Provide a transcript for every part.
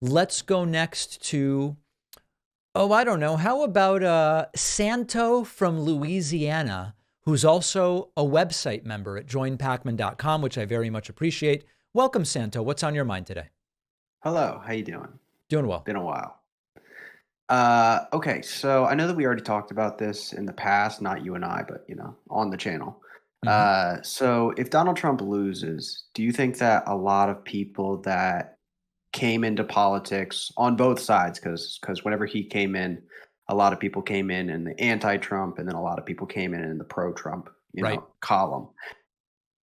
Let's go next to, I don't know. How about Santo from Louisiana, who's also a website member at joinpacman.com, which I very much appreciate. Welcome, Santo. What's on your mind today? Hello, how you doing? Doing well. Been a while. Okay, so I know that we already talked about this in the past, not you and I, but on the channel. Hmm. So if Donald Trump loses, do you think that a lot of people that came into politics on both sides, because whenever he came in, a lot of people came in the anti-Trump, and then a lot of people came in the pro-Trump, Right. column.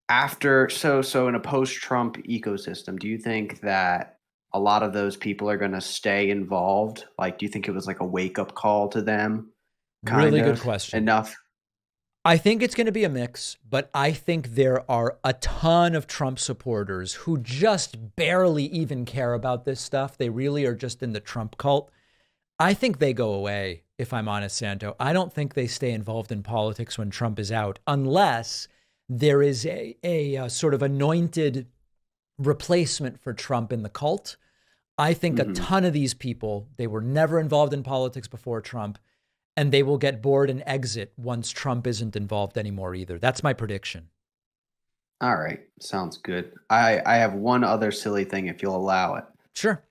So in a post-Trump ecosystem, do you think that a lot of those people are going to stay involved? Like, do you think it was like a wake-up call to them, kind Really good of question. enough? I think it's going to be a mix, but I think there are a ton of Trump supporters who just barely even care about this stuff. They really are just in the Trump cult. I think they go away, if I'm honest, Santo. I don't think they stay involved in politics when Trump is out, unless there is a sort of anointed replacement for Trump in the cult. I think a Hmm. ton of these people, they were never involved in politics before Trump, and they will get bored and exit once Trump isn't involved anymore either. That's my prediction. All right, sounds good. I have one other silly thing, if you'll allow it. Sure.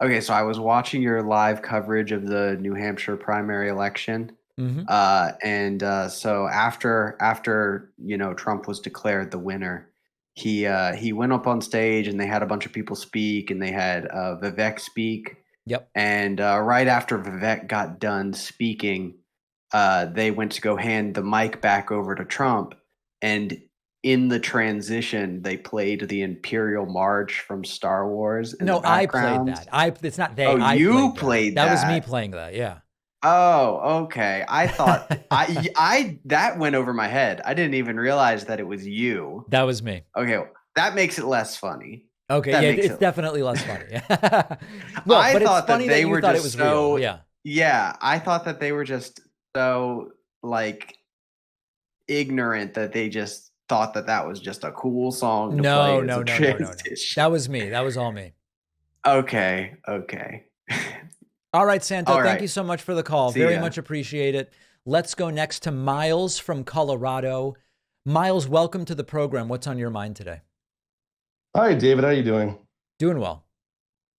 Okay, so I was watching your live coverage of the New Hampshire primary election. Hmm. So after Trump was declared the winner, he went up on stage and they had a bunch of people speak and they had Vivek speak. Yep. And right after Vivek got done speaking, they went to go hand the mic back over to Trump, and in the transition, they played the Imperial March from Star Wars in the No, I played background. that. It's not they, Oh, I you played that. played That was me that. playing that. Yeah. Oh, okay. I thought I that went over my head. I didn't even realize that it was you. That was me. Okay, that makes it less funny. Okay. That Yeah. makes It's it. definitely less funny. Well, I but it's thought that funny that they you were thought it just was real. so. Yeah. Yeah, I thought that they were just so like ignorant that they just thought that that was just a cool song to No, play as no, a no, no, no, no. transition. That was me. That was all me. Okay, okay. All right, Santo. All Thank you right. so much for the call. See Very ya. much appreciate it. Let's go next to Miles from Colorado. Miles, welcome to the program. What's on your mind today? Hi, David. How you doing? Doing well.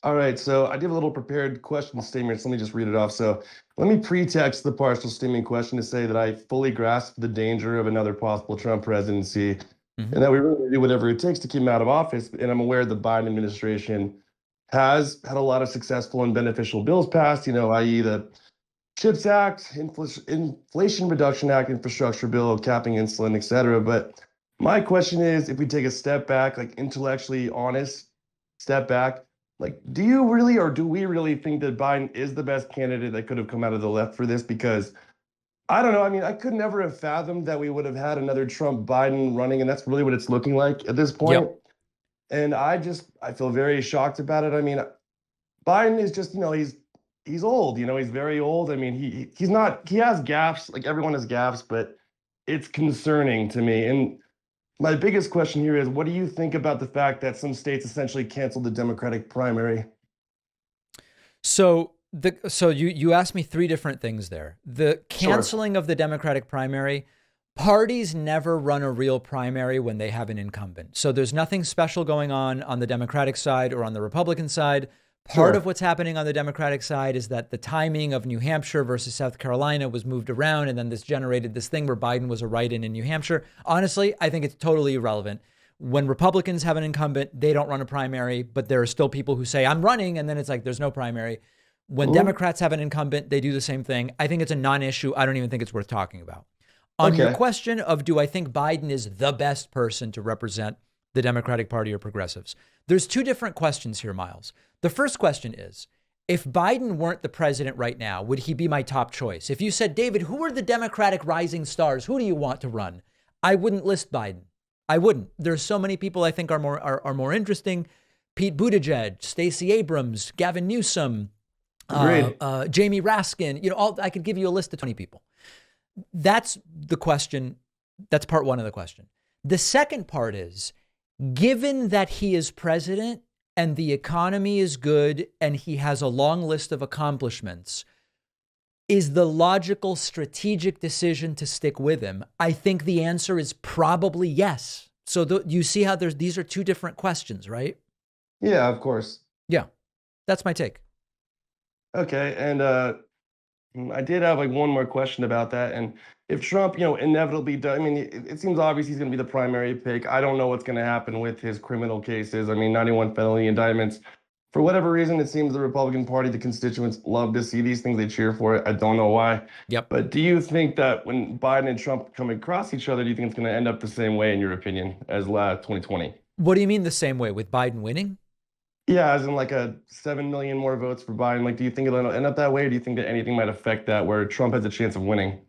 All right, so I did a little prepared question statement. So let me just read it off. So let me pretext the partial statement question to say that I fully grasp the danger of another possible Trump presidency Hmm. and that we really do whatever it takes to keep him out of office. And I'm aware the Biden administration has had a lot of successful and beneficial bills passed, i.e., the CHIPS Act, Inflation Reduction Act, Infrastructure Bill, capping insulin, et cetera. But my question is, if we take a step back, like intellectually honest step back, like, do you really, or do we really think that Biden is the best candidate that could have come out of the left for this? Because I don't know. I mean, I could never have fathomed that we would have had another Trump Biden running, and that's really what it's looking like at this point. Yep. And I feel very shocked about it. I mean, Biden is just, he's old, he's very old. I mean, he's not, he has gaps, like everyone has gaps, but it's concerning to me. And my biggest question here is, what do you think about the fact that some states essentially canceled the Democratic primary? So you asked me three different things there. The Sure. canceling of the Democratic primary, parties never run a real primary when they have an incumbent. So there's nothing special going on the Democratic side or on the Republican side. Part of Sure. what's happening on the Democratic side is that the timing of New Hampshire versus South Carolina was moved around, and then this generated this thing where Biden was a write-in in New Hampshire. Honestly, I think it's totally irrelevant. When Republicans have an incumbent, they don't run a primary, but there are still people who say, I'm running, and then it's like, there's no primary. When Hmm. Democrats have an incumbent, they do the same thing. I think it's a non-issue. I don't even think it's worth talking about. On your Okay. question of do I think Biden is the best person to represent the Democratic Party or progressives, there's two different questions here, Miles. The first question is, if Biden weren't the president right now, would he be my top choice? If you said, David, who are the Democratic rising stars? Who do you want to run? I wouldn't list Biden. I wouldn't. There's so many people I think are more interesting. Pete Buttigieg, Stacey Abrams, Gavin Newsom, Agreed. Jamie Raskin. I could give you a list of 20 people. That's the question. That's part one of the question. The second part is, given that he is president, and the economy is good and he has a long list of accomplishments, is the logical strategic decision to stick with him? I think the answer is probably yes. So you see how these are two different questions, right? Yeah, of course. Yeah, that's my take. Okay, and I did have like one more question about that. And if Trump, inevitably does, I mean, it seems obvious he's going to be the primary pick. I don't know what's going to happen with his criminal cases. I mean, 91 felony indictments. For whatever reason, it seems the Republican Party, the constituents love to see these things. They cheer for it. I don't know why. Yep. But do you think that when Biden and Trump come across each other, do you think it's going to end up the same way, in your opinion, as last 2020? What do you mean the same way, with Biden winning? Yeah, as in like a 7 million more votes for Biden. Like, do you think it'll end up that way? Or do you think that anything might affect that where Trump has a chance of winning?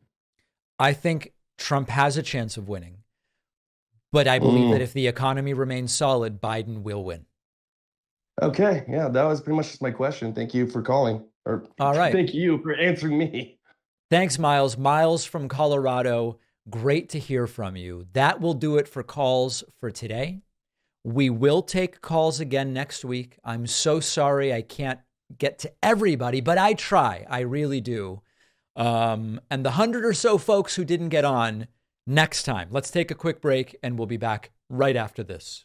I think Trump has a chance of winning, but I believe that if the economy remains solid, Biden will win. Okay. Yeah, that was pretty much just my question. Thank you for calling. Or All right. Thank you for answering me. Thanks, Miles. Miles from Colorado. Great to hear from you. That will do it for calls for today. We will take calls again next week. I'm so sorry I can't get to everybody, but I try. I really do. And the 100 or so folks who didn't get on, next time. Let's take a quick break and we'll be back right after this.